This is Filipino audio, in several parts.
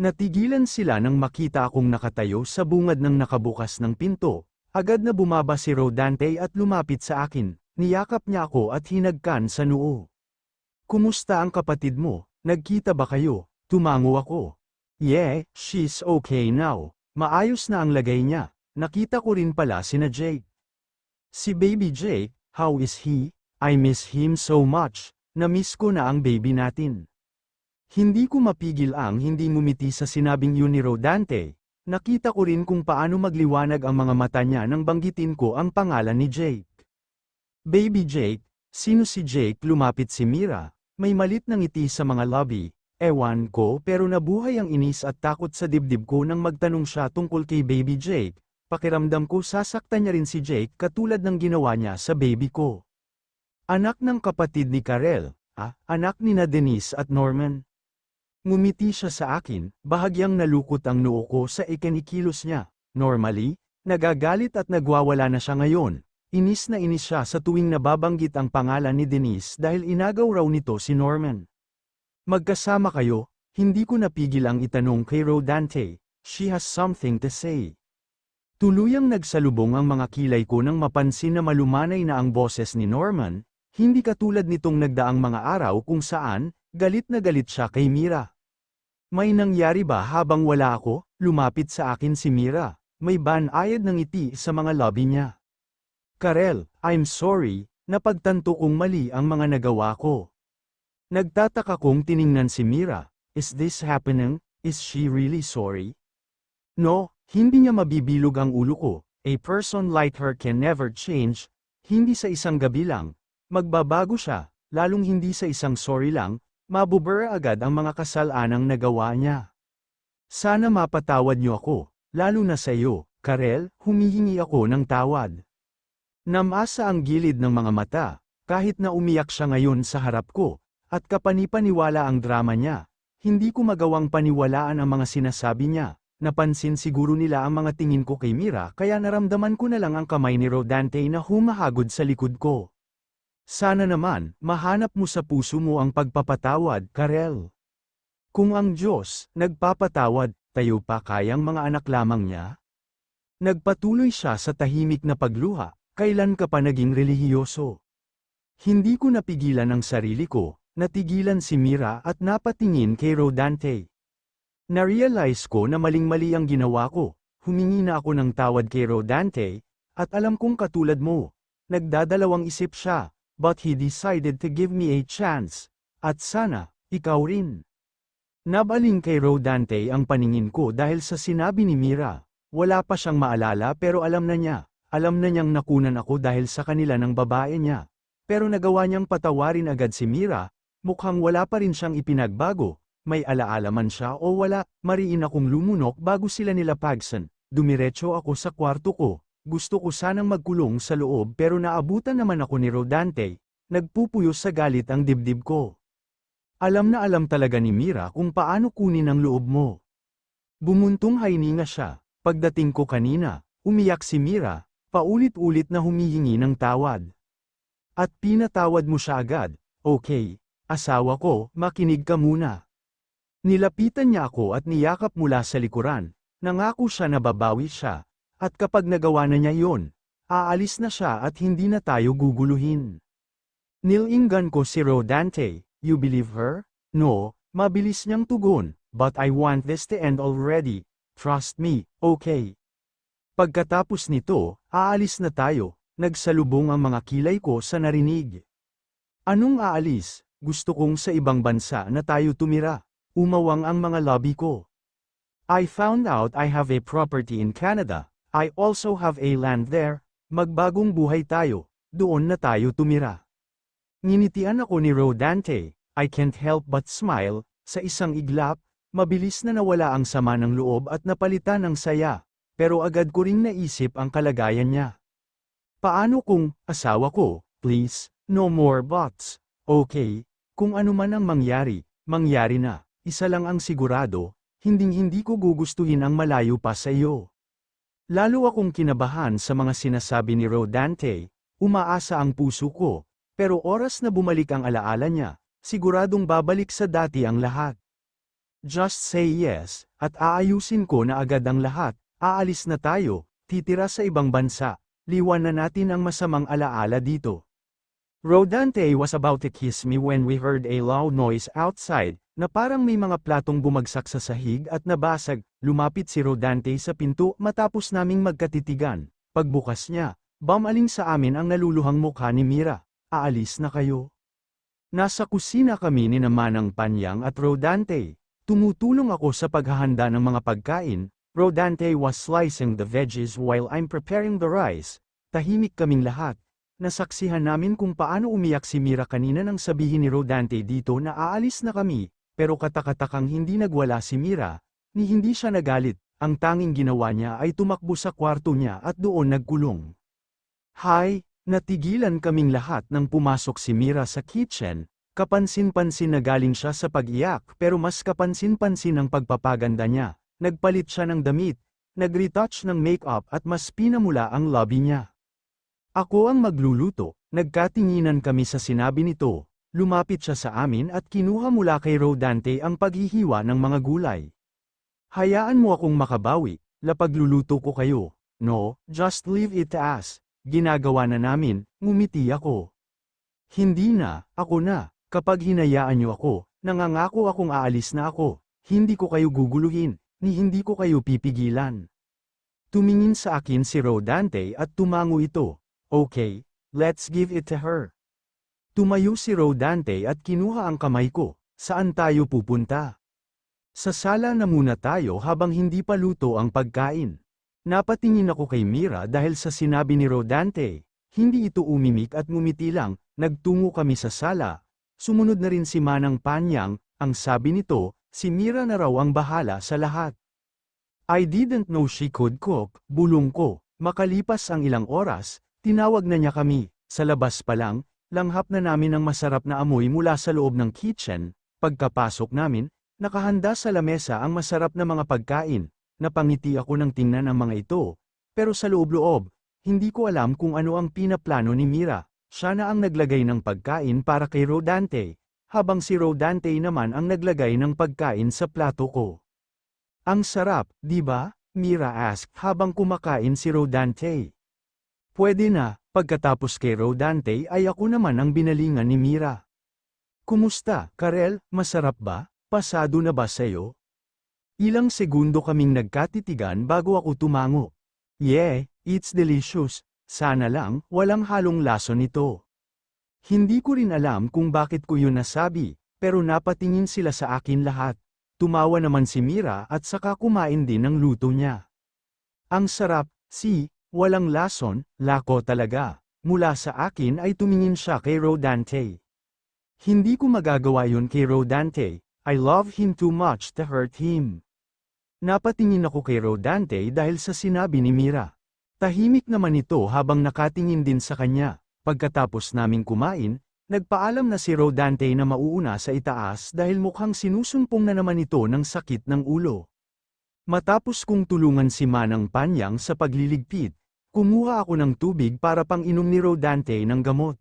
Natigilan sila nang makita akong nakatayo sa bungad ng nakabukas ng pinto. Agad na bumaba si Rodante at lumapit sa akin, niyakap niya ako at hinagkan sa noo. "Kumusta ang kapatid mo? Nagkita ba kayo?" Tumango ako. "Yeah, she's okay now. Maayos na ang lagay niya." Nakita ko rin pala sina Jake. Si Baby Jake, how is he? I miss him so much. Na-miss ko na ang baby natin. Hindi ko mapigil ang hindi ngumiti sa sinabing yun ni Rodante. Nakita ko rin kung paano magliwanag ang mga mata niya nang banggitin ko ang pangalan ni Jake. "Baby Jake, sino si Jake?" Lumapit si Mira. May malit na ngiti sa mga lobby. Ewan ko pero nabuhay ang inis at takot sa dibdib ko nang magtanong siya tungkol kay Baby Jake. Pakiramdam ko sasaktan niya rin si Jake katulad ng ginawa niya sa baby ko. Anak ng kapatid ni Karel, anak ni na Denise at Norman. Ngumiti siya sa akin, bahagyang nalukot ang noo ko sa ikinikilos niya. Normally, nagagalit at nagwawala na siya ngayon. Inis na inis siya sa tuwing nababanggit ang pangalan ni Denise dahil inagaw raw nito si Norman. "Magkasama kayo?" Hindi ko napigil ang itanong kay Rodante. She has something to say. Tuluyang nagsalubong ang mga kilay ko nang mapansin na malumanay na ang boses ni Norman, hindi katulad nitong nagdaang mga araw kung saan, galit na galit siya kay Mira. "May nangyari ba habang wala ako?" Lumapit sa akin si Mira. May banayad ng ngiti sa mga labi niya. "Karel, I'm sorry, napagtanto kong mali ang mga nagawa ko." Nagtataka kong tiningnan si Mira. Is this happening? Is she really sorry? No, hindi niya mabibilog ang ulo ko. A person like her can never change. Hindi sa isang gabi lang. Magbabago siya, lalong hindi sa isang sorry lang. Mabubura agad ang mga kasalanang nagawa niya. "Sana mapatawad niyo ako, lalo na sa iyo, Karel." Humihingi ako ng tawad. Namasa ang gilid ng mga mata, kahit na umiyak siya ngayon sa harap ko, at kapanipaniwala ang drama niya. Hindi ko magawang paniwalaan ang mga sinasabi niya. Napansin siguro nila ang mga tingin ko kay Mira kaya naramdaman ko na lang ang kamay ni Rodante na humahagod sa likod ko. "Sana naman, mahanap mo sa puso mo ang pagpapatawad, Karel. Kung ang Diyos, nagpapatawad, tayo pa kayang mga anak lamang niya?" Nagpatuloy siya sa tahimik na pagluha. "Kailan ka pa naging relihiyoso?" Hindi ko napigilan ang sarili ko, natigilan si Mira at napatingin kay Rodante. Narealize ko na maling-mali ang ginawa ko. Humingi na ako ng tawad kay Rodante, at alam kong katulad mo. Nagdadalawang isip siya. But he decided to give me a chance. At sana, ikaw rin. Nabaling kay Rodante ang paningin ko dahil sa sinabi ni Mira. Wala pa siyang maalala pero alam na niya. Alam na niyang nakunan ako dahil sa kanila ng babae niya. Pero nagawa niyang patawarin agad si Mira. Mukhang wala pa rin siyang ipinagbago. May alaala man siya o wala, mariin akong lumunok bago sila nila Pagson. Dumiretso ako sa kwarto ko. Gusto ko sanang magkulong sa loob pero naabutan naman ako ni Rodante. Nagpupuyos sa galit ang dibdib ko. Alam na alam talaga ni Mira kung paano kunin ang loob mo. Bumuntong hininga siya. Pagdating ko kanina, umiyak si Mira, paulit-ulit na humihingi ng tawad. At pinatawad mo siya agad. Okay, asawa ko, makinig ka muna. Nilapitan niya ako at niyakap mula sa likuran. Nangako siya na babawi siya. At kapag nagawa na niya yon, aalis na siya at hindi na tayo guguluhin. Nilinggan ko si Rodante. You believe her? No, mabilis niyang tugon. But I want this to end already. Trust me, okay. Pagkatapos nito, aalis na tayo. Nagsalubong ang mga kilay ko sa narinig. Anong aalis? Gusto kong sa ibang bansa na tayo tumira. Umawang ang mga lobby ko. I found out I have a property in Canada. I also have a land there. Magbagong buhay tayo. Doon na tayo tumira. Nginitian ako ni Rodante. I can't help but smile. Sa isang iglap, mabilis na nawala ang sama ng loob at napalitan ng saya. Pero agad ko ring naisip ang kalagayan niya. Paano kung, asawa ko, please, no more buts. Okay, kung ano man ang mangyari, mangyari na. Isa lang ang sigurado, hinding-hindi ko gugustuhin ang malayo pa sa iyo. Lalo akong kinabahan sa mga sinasabi ni Rodante, umaasa ang puso ko, pero oras na bumalik ang alaala niya, siguradong babalik sa dati ang lahat. Just say yes, at aayusin ko na agad ang lahat, aalis na tayo, titira sa ibang bansa, liwan na natin ang masamang alaala dito. Rodante was about to kiss me when we heard a loud noise outside, na parang may mga platong bumagsak sa sahig at nabasag. Lumapit si Rodante sa pinto matapos naming magkatitigan. Pagbukas niya, bumaling sa amin ang naluluhang mukha ni Mira. Aalis na kayo? Nasa kusina kami ni Manang Panyang at Rodante. Tumutulong ako sa paghahanda ng mga pagkain. Rodante was slicing the veggies while I'm preparing the rice. Tahimik kaming lahat. Nasaksihan namin kung paano umiyak si Mira kanina nang sabihin ni Rodante dito na aalis na kami, pero katakatakang hindi nagwala si Mira, ni hindi siya nagalit, ang tanging ginawa niya ay tumakbo sa kwarto niya at doon nagkulong. Hi, natigilan kaming lahat nang pumasok si Mira sa kitchen, kapansin-pansin na galing siya sa pag-iyak pero mas kapansin-pansin ang pagpapaganda niya, nagpalit siya ng damit, nag-retouch ng makeup at mas pinamula ang lobby niya. Ako ang magluluto, nagkatinginan kami sa sinabi nito, lumapit siya sa amin at kinuha mula kay Rodante ang paghihiwa ng mga gulay. Hayaan mo akong makabawi, lapagluluto ko kayo. No, just leave it as. Ginagawa na namin, ngumiti ako. Hindi na, ako na, kapag hinayaan niyo ako, nangangako akong aalis na ako, hindi ko kayo guguluhin, ni hindi ko kayo pipigilan. Tumingin sa akin si Rodante at tumango ito. Okay, let's give it to her. Tumayo si Rodante at kinuha ang kamay ko. Saan tayo pupunta? Sa sala na muna tayo habang hindi pa luto ang pagkain. Napatingin ako kay Mira dahil sa sinabi ni Rodante. Hindi ito umimik at ngumiti lang, nagtungo kami sa sala. Sumunod na rin si Manang Panyang, ang sabi nito, si Mira na raw ang bahala sa lahat. I didn't know she could cook, bulong ko. Makalipas ang ilang oras, tinawag na niya kami. Sa labas pa lang, langhap na namin ang masarap na amoy mula sa loob ng kitchen. Pagkapasok namin, nakahanda sa lamesa ang masarap na mga pagkain. Napangiti ako nang tingnan ang mga ito. Pero sa loob-loob, hindi ko alam kung ano ang pinaplano ni Mira. Siya na ang naglagay ng pagkain para kay Rodante, habang si Rodante naman ang naglagay ng pagkain sa plato ko. Ang sarap, di ba? Mira asked habang kumakain si Rodante. Pwede na, pagkatapos kay Rodante ay ako naman ang binalingan ni Mira. Kumusta, Karel, masarap ba? Pasado na ba sa'yo? Ilang segundo kaming nagkatitigan bago ako tumango. Yeah, it's delicious. Sana lang, walang halong lason nito. Hindi ko rin alam kung bakit ko yun nasabi, pero napatingin sila sa akin lahat. Tumawa naman si Mira at saka kumain din ng luto niya. Ang sarap, walang lason, lako talaga. Mula sa akin ay tumingin siya kay Rodante. Hindi ko magagawa yun kay Rodante, I love him too much to hurt him. Napatingin ako kay Rodante dahil sa sinabi ni Mira. Tahimik naman ito habang nakatingin din sa kanya. Pagkatapos naming kumain, nagpaalam na si Rodante na mauuna sa itaas dahil mukhang sinusumpong na naman ito ng sakit ng ulo. Matapos kong tulungan si Manang Panyang sa pagliligpit, kumuha ako ng tubig para pang-inom ni Rodante ng gamot.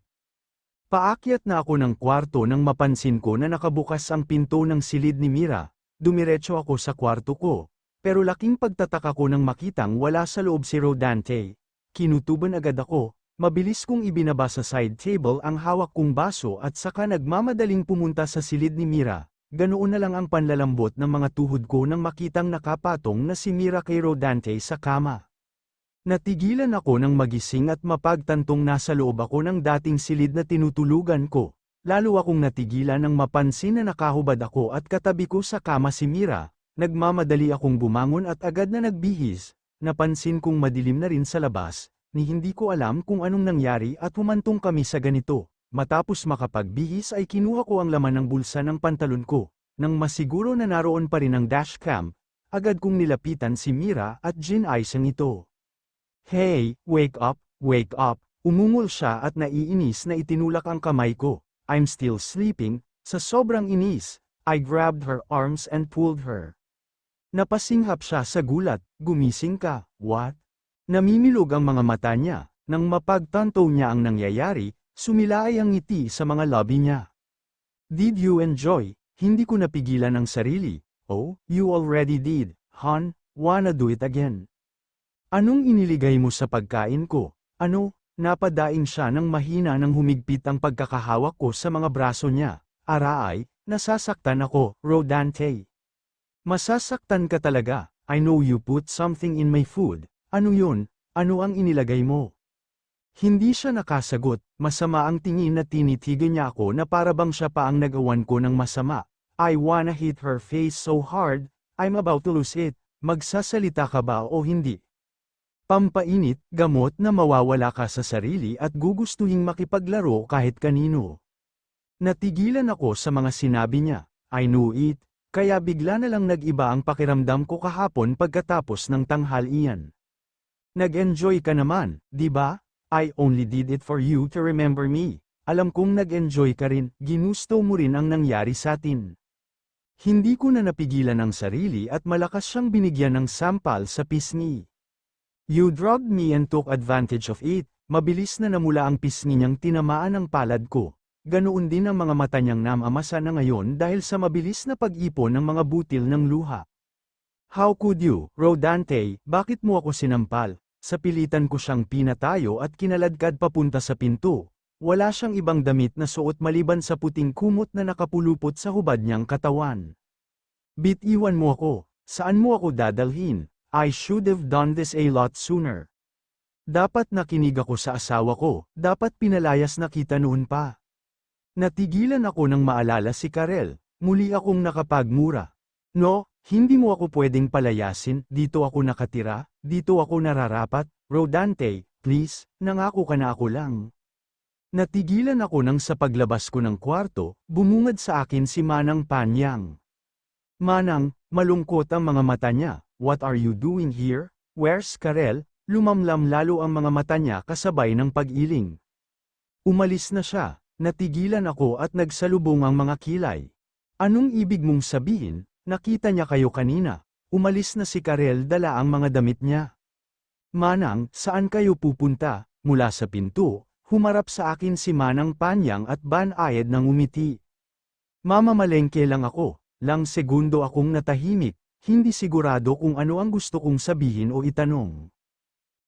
Paakyat na ako ng kwarto nang mapansin ko na nakabukas ang pinto ng silid ni Mira. Dumiretso ako sa kwarto ko, pero laking pagtataka ko nang makitang wala sa loob si Rodante. Kinutuban agad ako, mabilis kong ibinaba sa side table ang hawak kong baso at saka nagmamadaling pumunta sa silid ni Mira. Ganoon na lang ang panlalambot ng mga tuhod ko nang makitang nakapatong na si Mira kay Rodante sa kama. Natigilan ako nang magising at mapagtantong nasa loob ako ng dating silid na tinutulugan ko. Lalo akong natigilan nang mapansin na nakahubad ako at katabi ko sa kama si Mira. Nagmamadali akong bumangon at agad na nagbihis. Napansin kong madilim na rin sa labas, ni hindi ko alam kung anong nangyari at humantong kami sa ganito. Matapos makapagbihis ay kinuha ko ang laman ng bulsa ng pantalon ko. Nang masiguro na naroon pa rin ang dashcam, agad kong nilapitan si Mira at ginayang ito. Hey, wake up, wake up. Umungol siya at naiinis na itinulak ang kamay ko. I'm still sleeping. Sa sobrang inis, I grabbed her arms and pulled her. Napasinghap siya sa gulat. Gumising ka, what? Namimilog ang mga mata niya. Nang mapagtanto niya ang nangyayari, sumilay ang ngiti sa mga labi niya. Did you enjoy? Hindi ko napigilan ang sarili. Oh, you already did, hon, wanna do it again? Anong iniligay mo sa pagkain ko? Ano? Napadaing siya ng mahina nang humigpit ang pagkakahawak ko sa mga braso niya. Araay, nasasaktan ako, Rodante. Masasaktan ka talaga. I know you put something in my food. Ano yun? Ano ang inilagay mo? Hindi siya nakasagot, masama ang tingin na tinitigan niya ako na para bang siya pa ang nagawan ko ng masama. I wanna hit her face so hard, I'm about to lose it. Magsasalita ka ba o hindi? Pampainit, gamot na mawawala ka sa sarili at gugustuhing makipaglaro kahit kanino. Natigilan ako sa mga sinabi niya. I knew it, kaya bigla na lang nag-iba ang pakiramdam ko kahapon pagkatapos ng tanghalian. Nag-enjoy ka naman, di ba? I only did it for you to remember me. Alam kong nag-enjoy ka rin, ginusto mo rin ang nangyari sa atin. Hindi ko na napigilan ang sarili at malakas siyang binigyan ng sampal sa pisngi. You drugged me and took advantage of it. Mabilis na namula ang pisngi niyang tinamaan ng palad ko. Ganoon din ang mga mata niyang namamasa na ngayon dahil sa mabilis na pag-ipon ng mga butil ng luha. How could you, Rodante, bakit mo ako sinampal? Sa pilitan ko siyang pinatayo at kinaladkad papunta sa pinto. Wala siyang ibang damit na suot maliban sa puting kumot na nakapulupot sa hubad niyang katawan. Bitiwan mo ako. Saan mo ako dadalhin? I should have done this a lot sooner. Dapat nakinig ako sa asawa ko, dapat pinalayas na kita noon pa. Natigilan ako nang maalala si Karel, muli akong nakapagmura. No, hindi mo ako pwedeng palayasin, dito ako nakatira, dito ako nararapat, Rodante, please, nangako ka na ako lang. Natigilan ako nang sa paglabas ko ng kwarto, bumungad sa akin si Manang Panyang. Manang, malungkot ang mga mata niya. What are you doing here? Where's Karel? Lumamlam lalo ang mga mata niya kasabay ng pag-iling. Umalis na siya, natigilan ako at nagsalubong ang mga kilay. Anong ibig mong sabihin? Nakita niya kayo kanina. Umalis na si Karel dala ang mga damit niya. Manang, saan kayo pupunta? Mula sa pinto, humarap sa akin si Manang Panyang at banayad ng umiti. Mamamalengke lang ako, lang segundo akong natahimik. Hindi sigurado kung ano ang gusto kong sabihin o itanong.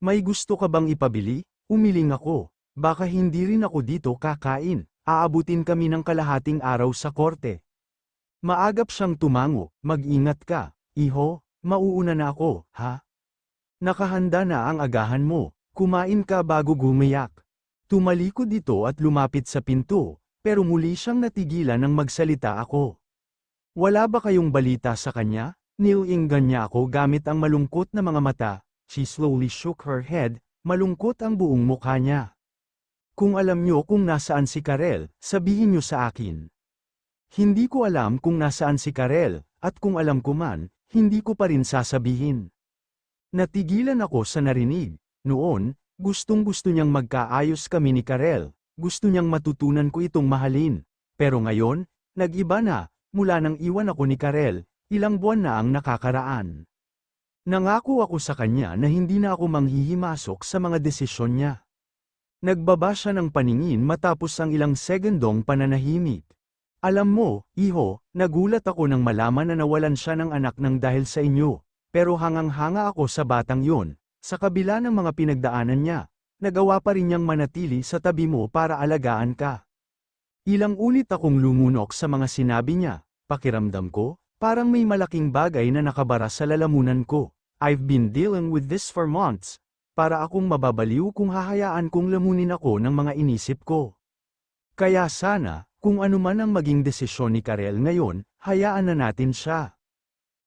May gusto ka bang ipabili? Umiling ako. Baka hindi rin ako dito kakain. Aabutin kami ng kalahating araw sa korte. Maagap siyang tumango. Mag-ingat ka. Iho, mauuna na ako, ha? Nakahanda na ang agahan mo. Kumain ka bago gumayak. Tumalikod ito at lumapit sa pinto, pero muli siyang natigilan nang magsalita ako. Wala ba kayong balita sa kanya? Nilinggan niya ako gamit ang malungkot na mga mata. She slowly shook her head, malungkot ang buong mukha niya. Kung alam niyo kung nasaan si Karel, sabihin niyo sa akin. Hindi ko alam kung nasaan si Karel, at kung alam ko man, hindi ko pa rin sasabihin. Natigilan ako sa narinig. Noon, gustong-gusto niyang magkaayos kami ni Karel. Gusto niyang matutunan ko itong mahalin. Pero ngayon, nag-iba na, mula nang iwan ako ni Karel. Ilang buwan na ang nakakaraan. Nangako ako sa kanya na hindi na ako manghihimasok sa mga desisyon niya. Nagbaba siya ng paningin matapos ang ilang segundong pananahimik. Alam mo, iho, nagulat ako nang malaman na nawalan siya ng anak nang dahil sa inyo. Pero hangang-hanga ako sa batang yon. Sa kabila ng mga pinagdaanan niya, nagawa pa rin niyang manatili sa tabi mo para alagaan ka. Ilang ulit akong lumunok sa mga sinabi niya. Pakiramdam ko, parang may malaking bagay na nakabara sa lalamunan ko. I've been dealing with this for months. Para akong mababaliw kung hahayaan kong lamunin ako ng mga inisip ko. Kaya sana, kung ano man ang maging desisyon ni Karel ngayon, hayaan na natin siya.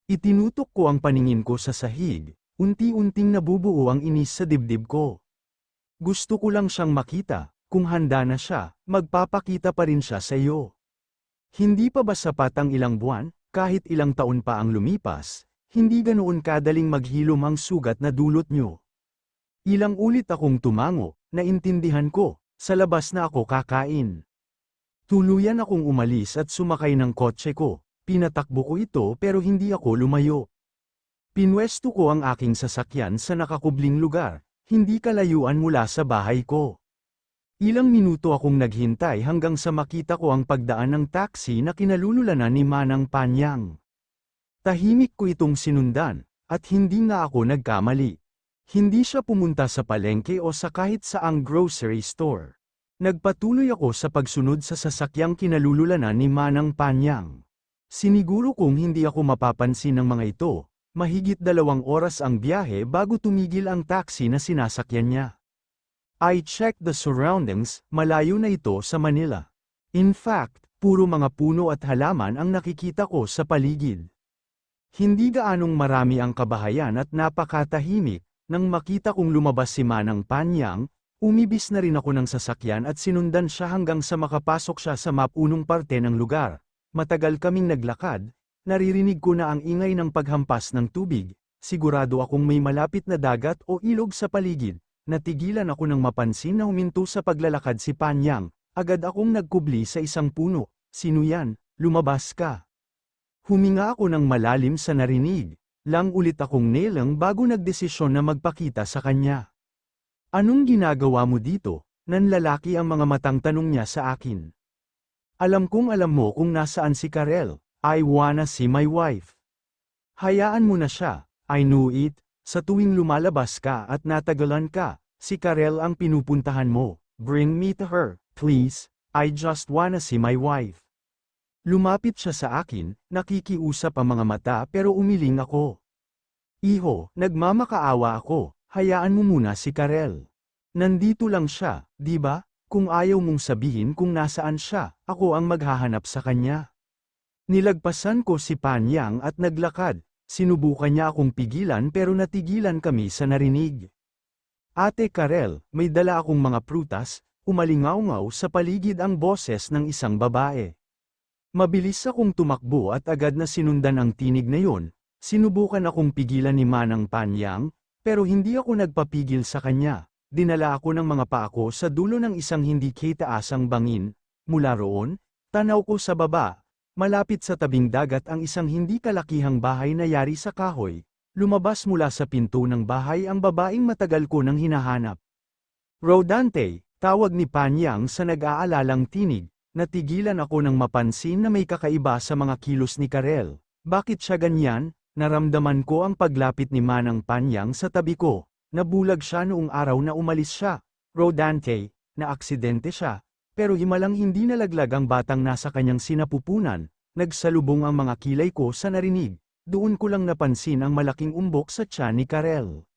Itinutok ko ang paningin ko sa sahig, unti-unting nabubuo ang inis sa dibdib ko. Gusto ko lang siyang makita, kung handa na siya, magpapakita pa rin siya sa iyo. Hindi pa ba sapat ang ilang buwan? Kahit ilang taon pa ang lumipas, hindi ganoon kadaling maghilom ang sugat na dulot nyo. Ilang ulit akong tumango, naintindihan ko, sa labas na ako kakain. Tuluyan akong umalis at sumakay ng kotse ko, pinatakbo ko ito pero hindi ako lumayo. Pinwesto ko ang aking sasakyan sa nakakubling lugar, hindi kalayuan mula sa bahay ko. Ilang minuto akong naghintay hanggang sa makita ko ang pagdaan ng taxi na kinalululanan ni Manang Panyang. Tahimik ko itong sinundan, at hindi nga ako nagkamali. Hindi siya pumunta sa palengke o sa kahit saang grocery store. Nagpatuloy ako sa pagsunod sa sasakyang kinalululanan ni Manang Panyang. Siniguro kong hindi ako mapapansin ng mga ito, mahigit 2 oras ang biyahe bago tumigil ang taxi na sinasakyan niya. I checked the surroundings, malayo na ito sa Manila. In fact, puro mga puno at halaman ang nakikita ko sa paligid. Hindi gaanong marami ang kabahayan at napakatahimik. Nang makita kong lumabas si Manang Panyang, umibis na rin ako ng sasakyan at sinundan siya hanggang sa makapasok siya sa mapunong parte ng lugar. Matagal kaming naglakad, naririnig ko na ang ingay ng paghampas ng tubig, sigurado akong may malapit na dagat o ilog sa paligid. Natigilan ako nang mapansin na huminto sa paglalakad si Panyang, agad akong nagkubli sa isang puno. Sino yan? Lumabas ka. Huminga ako ng malalim sa narinig. Lang ulit akong nilang bago nagdesisyon na magpakita sa kanya. Anong ginagawa mo dito? Nanlalaki ang mga matang tanong niya sa akin. Alam kong alam mo kung nasaan si Karel. I wanna see my wife. Hayaan mo na siya. I knew it. Sa tuwing lumalabas ka at natagalan ka, si Karel ang pinupuntahan mo. Bring me to her, please. I just wanna see my wife. Lumapit siya sa akin, nakikiusap ang mga mata pero umiling ako. Iho, nagmamakaawa ako, hayaan mo muna si Karel. Nandito lang siya, di ba? Kung ayaw mong sabihin kung nasaan siya, ako ang maghahanap sa kanya. Nilagpasan ko si Panyang at naglakad, sinubukan niya akong pigilan pero natigilan kami sa narinig. Ate Karel, may dala akong mga prutas, umalingaw-ngaw sa paligid ang boses ng isang babae. Mabilis akong tumakbo at agad na sinundan ang tinig na yon. Sinubukan akong pigilan ni Manang Panyang, pero hindi ako nagpapigil sa kanya. Dinala ako ng mga paa ko sa dulo ng isang hindi kitaasang bangin. Mula roon, tanaw ko sa baba. Malapit sa tabing dagat ang isang hindi kalakihang bahay na yari sa kahoy. Lumabas mula sa pinto ng bahay ang babaeng matagal ko nang hinahanap. Rodante, tawag ni Panyang sa nag-aalalang tinig. Natigilan ako nang mapansin na may kakaiba sa mga kilos ni Karel. Bakit siya ganyan? Naramdaman ko ang paglapit ni Manang Panyang sa tabi ko. Nabulag siya noong araw na umalis siya. Rodante, na aksidente siya. Pero himalang hindi nalaglag ang batang nasa kanyang sinapupunan. Nagsalubong ang mga kilay ko sa narinig. Doon ko lang napansin ang malaking umbok sa tiyan ni Karel.